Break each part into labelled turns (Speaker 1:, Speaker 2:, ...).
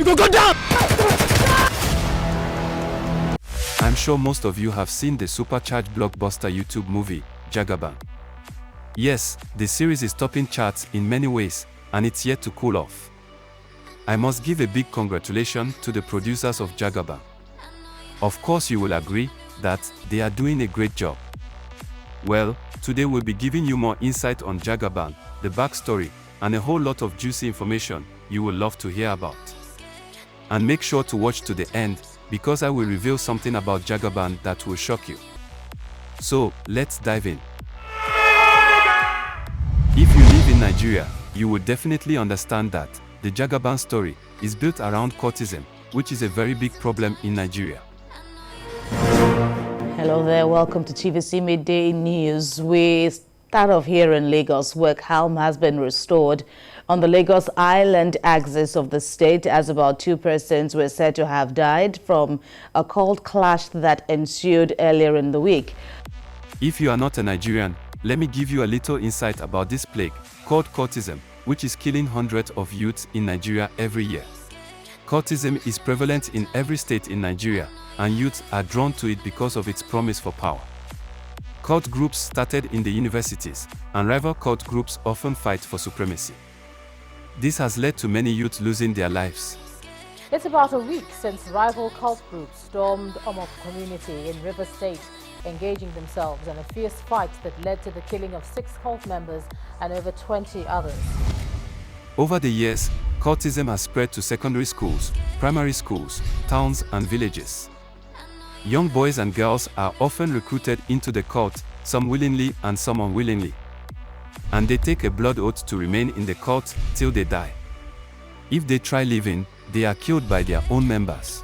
Speaker 1: You go down!
Speaker 2: I'm sure most of you have seen the supercharged blockbuster YouTube movie, Jagaban. Yes, the series is topping charts in many ways, and it's yet to cool off. I must give a big congratulations to the producers of Jagaban. Of course you will agree that they are doing a great job. Well, today we'll be giving you more insight on Jagaban, the backstory, and a whole lot of juicy information you will love to hear about. And make sure to watch to the end, because I will reveal something about Jagaban that will shock you. So, let's dive in. If you live in Nigeria, you will definitely understand that the Jagaban story is built around cultism, which is a very big problem in Nigeria.
Speaker 3: Hello there, welcome to TVC Midday News. We start off here in Lagos, where calm has been restored on the Lagos Island axis of the state, as about 2 persons were said to have died from a cold clash that ensued earlier in the week.
Speaker 2: If you are not a Nigerian, let me give you a little insight about this plague called cultism, which is killing hundreds of youths in Nigeria every year. Cultism is prevalent in every state in Nigeria, and youths are drawn to it because of its promise for power. Cult groups started in the universities, and rival cult groups often fight for supremacy. This has led to many youths losing their lives.
Speaker 4: It's about a week since rival cult groups stormed Omok community in River State, engaging themselves in a fierce fight that led to the killing of 6 cult members and over 20 others.
Speaker 2: Over the years, cultism has spread to secondary schools, primary schools, towns and villages. Young boys and girls are often recruited into the cult, some willingly and some unwillingly. And they take a blood oath to remain in the cult till they die. If they try leaving, they are killed by their own members.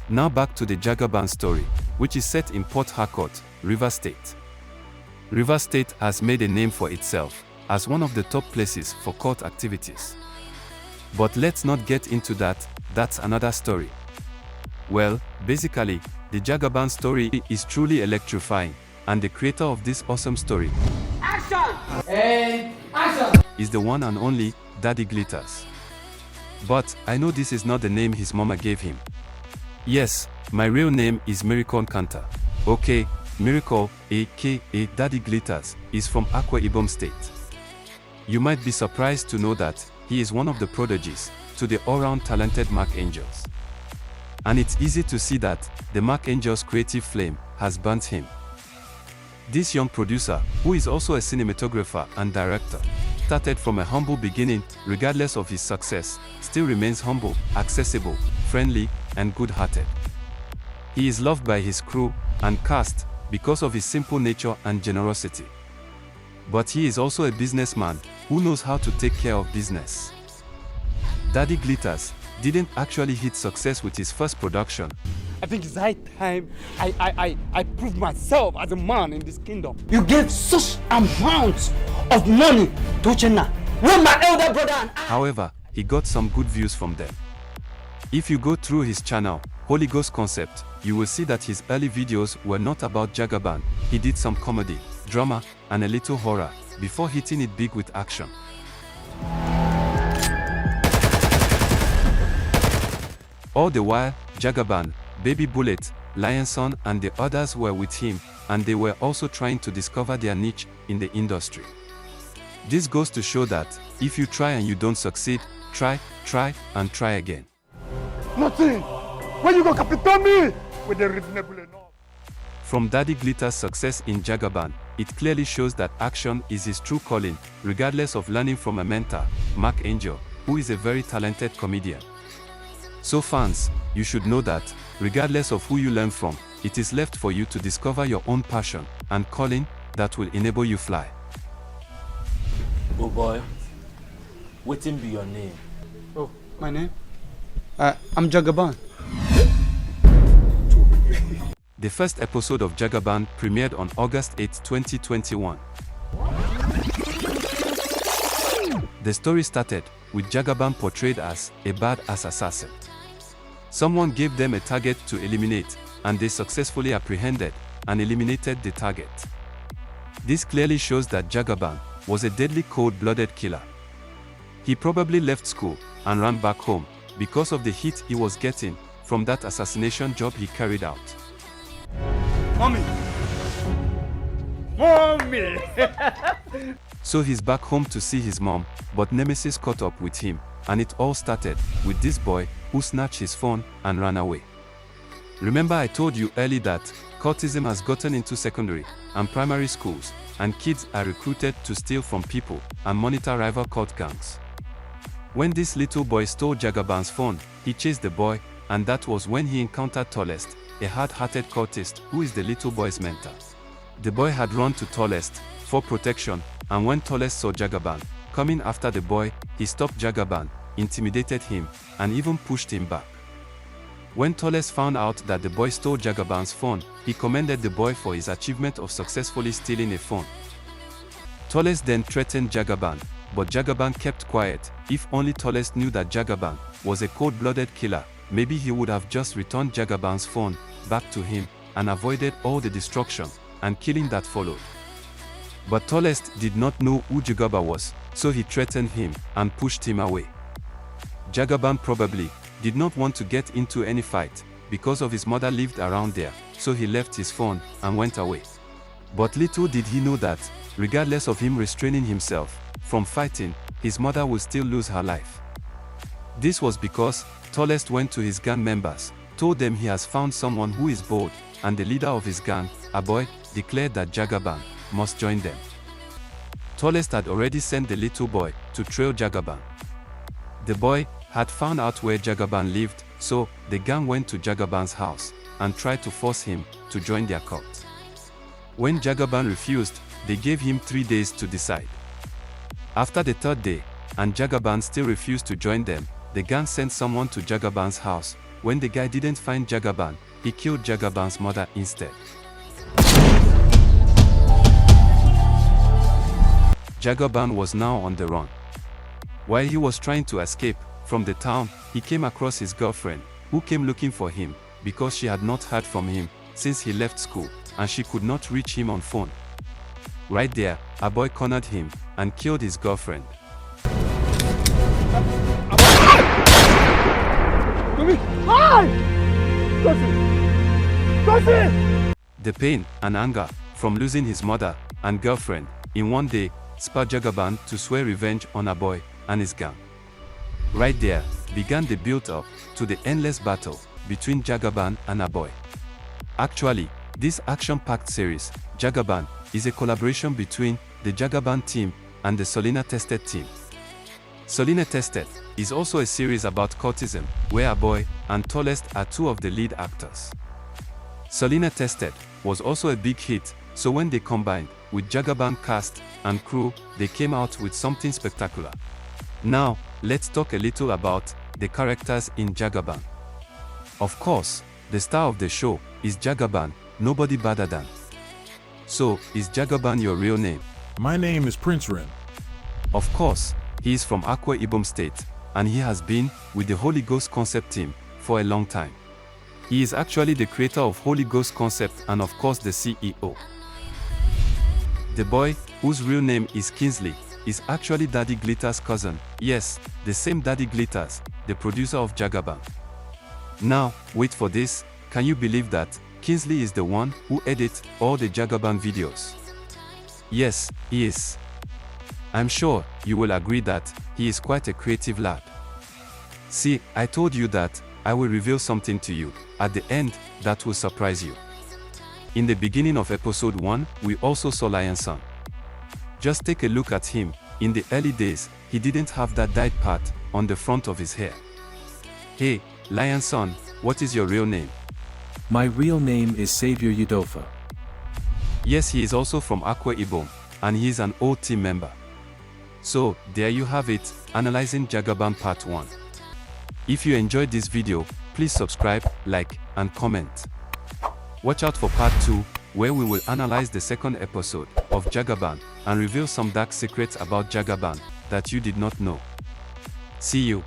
Speaker 2: Now back to the Jagaban story, which is set in Port Harcourt, Rivers State. Rivers State has made a name for itself as one of the top places for cult activities. But let's not get into that, that's another story. Well, basically, the Jagaban story is truly electrifying, and the creator of this awesome story is the one and only Daddy Glitters. But I know this is not the name his mama gave him. Yes, my real name is Miracle Kanta. Okay, Miracle, aka Daddy Glitters, is from Akwa Ibom State. You might be surprised to know that he is one of the prodigies to the all-round talented Mark Angels. And it's easy to see that the Mark Angels' creative flame has burnt him. This young producer, who is also a cinematographer and director, started from a humble beginning. Regardless of his success, still remains humble, accessible, friendly, and good-hearted. He is loved by his crew and cast because of his simple nature and generosity. But he is also a businessman who knows how to take care of business. Daddy Glitters didn't actually hit success with his first production.
Speaker 1: I think it's high time I prove myself as a man in this kingdom.
Speaker 5: You gave such amounts of money to Uchenna when my elder brother and I...
Speaker 2: However, he got some good views from them. If you go through his channel, Holy Ghost Concept, you will see that his early videos were not about Jagaban. He did some comedy, drama, and a little horror, before hitting it big with action. All the while, Jagaban, Baby Bullet, Lionson and the others were with him, and they were also trying to discover their niche in the industry. This goes to show that, if you try and you don't succeed, try, and try again.
Speaker 1: Nothing! When you go capital me with the reasonable enough.
Speaker 2: From Daddy Glitter's success in Jagaban, it clearly shows that action is his true calling, regardless of learning from a mentor, Mark Angel, who is a very talented comedian. So fans, you should know that, regardless of who you learn from, it is left for you to discover your own passion and calling that will enable you fly.
Speaker 6: Oh boy, waiting be your name.
Speaker 1: Oh, my name? I'm Jagaban.
Speaker 2: The first episode of Jagaban premiered on August 8, 2021. The story started with Jagaban portrayed as a badass assassin. Someone gave them a target to eliminate, and they successfully apprehended and eliminated the target. This clearly shows that Jagaban was a deadly cold-blooded killer. He probably left school and ran back home because of the heat he was getting from that assassination job he carried out.
Speaker 1: Mommy! Mommy!
Speaker 2: So he's back home to see his mom, but Nemesis caught up with him, and it all started with this boy who snatched his phone and ran away. Remember I told you early that cultism has gotten into secondary and primary schools, and kids are recruited to steal from people and monitor rival cult gangs. When this little boy stole Jagaban's phone, he chased the boy, and that was when he encountered Tallest, a hard-hearted cultist who is the little boy's mentor. The boy had run to Tallest for protection, and when Tallest saw Jagaban coming after the boy, he stopped Jagaban, intimidated him, and even pushed him back. When Tallest found out that the boy stole Jagaban's phone, he commended the boy for his achievement of successfully stealing a phone. Tallest then threatened Jagaban, but Jagaban kept quiet. If only Tallest knew that Jagaban was a cold-blooded killer, maybe he would have just returned Jagaban's phone back to him and avoided all the destruction and killing that followed. But Tallest did not know who Jagaban was, so he threatened him and pushed him away. Jagaban probably did not want to get into any fight because of his mother lived around there, so he left his phone and went away. But little did he know that, regardless of him restraining himself from fighting, his mother would still lose her life. This was because Tallest went to his gang members, told them he has found someone who is bold, and the leader of his gang, a boy, declared that Jagaban must join them. Tallest had already sent the little boy to trail Jagaban. The boy had found out where Jagaban lived, so the gang went to Jagaban's house and tried to force him to join their cult. When Jagaban refused, they gave him 3 days to decide. After the 3rd day, and Jagaban still refused to join them, the gang sent someone to Jagaban's house. When the guy didn't find Jagaban, he killed Jagaban's mother instead. Jagaban was now on the run. While he was trying to escape from the town, he came across his girlfriend, who came looking for him because she had not heard from him since he left school, and she could not reach him on phone. Right there, a boy cornered him and killed his girlfriend. The pain and anger from losing his mother and girlfriend in one day spurred Jagaban to swear revenge on a boy and his gang. Right there began the build-up to the endless battle between Jagaban and a boy. Actually, this action-packed series, Jagaban, is a collaboration between the Jagaban team and the Solina Tested team. Solina Tested is also a series about cultism, where a boy and Tallest are two of the lead actors. Solina Tested was also a big hit, so when they combined with Jagaban cast and crew, they came out with something spectacular. Now, let's talk a little about the characters in Jagaban. Of course, the star of the show is Jagaban, nobody better than. So, is Jagaban your real name?
Speaker 7: My name is Prince Ren.
Speaker 2: Of course, he is from Akwa Ibom State, and he has been with the Holy Ghost Concept team for a long time. He is actually the creator of Holy Ghost Concept and of course the CEO. The boy, whose real name is Kingsley, is actually Daddy Glitter's cousin. Yes, the same Daddy Glitters, the producer of Jagaban. Now, wait for this, can you believe that Kingsley is the one who edits all the Jagaban videos? Yes, he is. I'm sure you will agree that he is quite a creative lad. See, I told you that I will reveal something to you at the end that will surprise you. In the beginning of episode 1, we also saw Lion Son. Just take a look at him. In the early days, he didn't have that dyed part on the front of his hair. Hey, Lion Son, what is your real name?
Speaker 8: My real name is Savior Udofa.
Speaker 2: Yes, he is also from Akwa Ibom, and he is an old team member. So, there you have it, analyzing Jagaban part 1. If you enjoyed this video, please subscribe, like, and comment. Watch out for part 2, where we will analyze the 2nd episode of Jagaban and reveal some dark secrets about Jagaban that you did not know. See you.